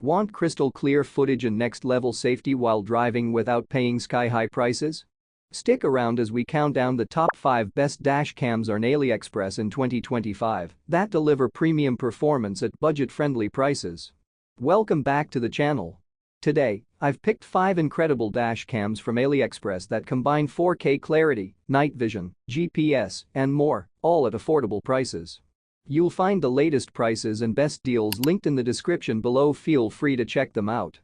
Want crystal clear footage and next-level safety while driving without paying sky-high prices? Stick around as we count down the top 5 best dash cams on AliExpress in 2025 that deliver premium performance at budget-friendly prices. Welcome back to the channel. Today, I've picked 5 incredible dash cams from AliExpress that combine 4K clarity, night vision, GPS, and more, all at affordable prices. You'll find the latest prices and best deals linked in the description below. Feel free to check them out.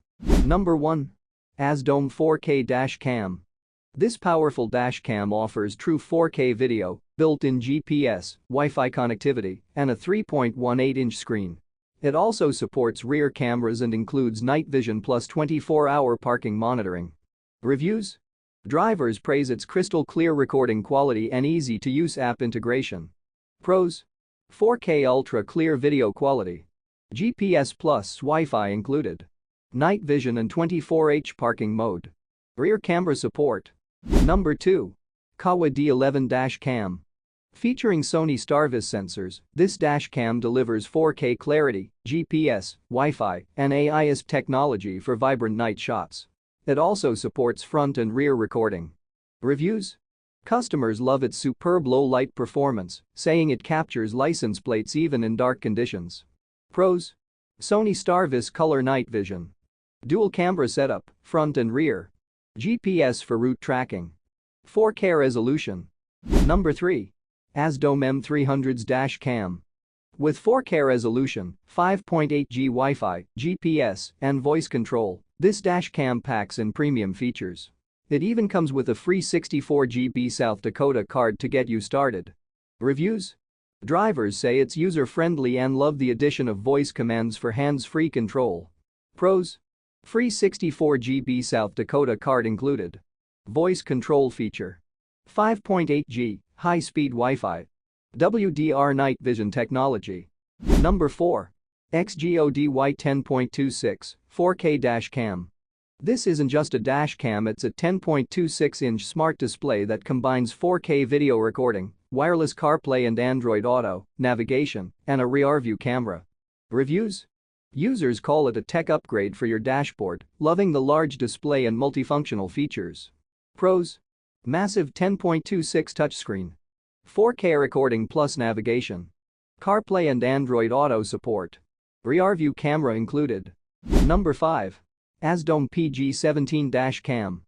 Number 1. AZDOME 4K Dash Cam. This powerful dash cam offers true 4K video, built-in GPS, Wi-Fi connectivity, and a 3.18-inch screen. It also supports rear cameras and includes night vision plus 24-hour parking monitoring. Reviews? Drivers praise its crystal clear recording quality and easy-to-use app integration. Pros: 4K ultra clear video quality. GPS plus Wi-Fi included. Night vision and 24H parking mode. Rear camera support. Number 2. KAWA D11 Dash Cam. Featuring Sony Starvis sensors, this dash cam delivers 4K clarity, GPS, Wi-Fi, and AIS technology for vibrant night shots. It also supports front and rear recording. Reviews? Customers love its superb low-light performance, saying it captures license plates even in dark conditions. Pros: Sony Starvis color night vision. Dual camera setup, front and rear. GPS for route tracking. 4K resolution. Number 3. AZDOME M300's Dash Cam. With 4K resolution, 5.8G Wi-Fi, GPS, and voice control, this dash cam packs in premium features. It even comes with a free 64GB South Dakota card to get you started. Reviews? Drivers say it's user-friendly and love the addition of voice commands for hands-free control. Pros: free 64GB South Dakota card included. Voice control feature. 5.8G, high-speed Wi-Fi. WDR night vision technology. Number 4. XGODY 10.26, 4K Dash Cam. This isn't just a dash cam, it's a 10.26-inch smart display that combines 4K video recording, wireless CarPlay and Android Auto, navigation, and a rear-view camera. Reviews? Users call it a tech upgrade for your dashboard, loving the large display and multifunctional features. Pros: massive 10.26 touchscreen. 4K recording plus navigation. CarPlay and Android Auto support. Rear-view camera included. Number 5. AZDOME PG17 Dash Cam.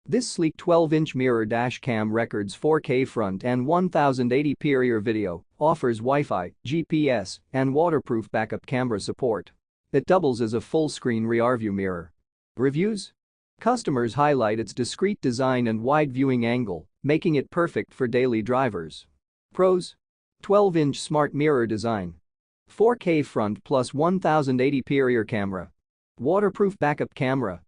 This sleek 12-inch mirror dash cam records 4K front and 1080p rear video, offers Wi-Fi, GPS, and waterproof backup camera support. It doubles as a full-screen rear-view mirror. Reviews? Customers highlight its discreet design and wide viewing angle, making it perfect for daily drivers. Pros: 12-inch smart mirror design. 4K front plus 1080p rear camera. Waterproof backup camera.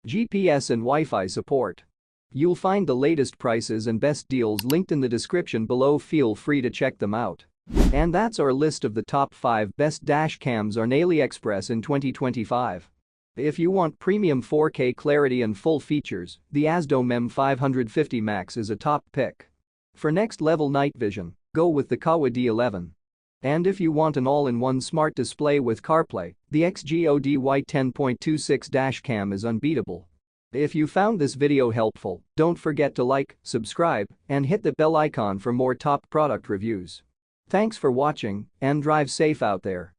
GPS and Wi-Fi support. You'll find the latest prices and best deals linked in the description below. Feel free to check them out. And that's our list of the top 5 best dash cams on AliExpress in 2025. If you want premium 4K clarity and full features, the AZDOME M550 Max is a top pick. For next-level night vision, go with the KAWA D11. And if you want an all-in-one smart display with CarPlay, the XGODY 10.26 Dash Cam is unbeatable. If you found this video helpful, don't forget to like, subscribe, and hit the bell icon for more top product reviews. Thanks for watching, and drive safe out there.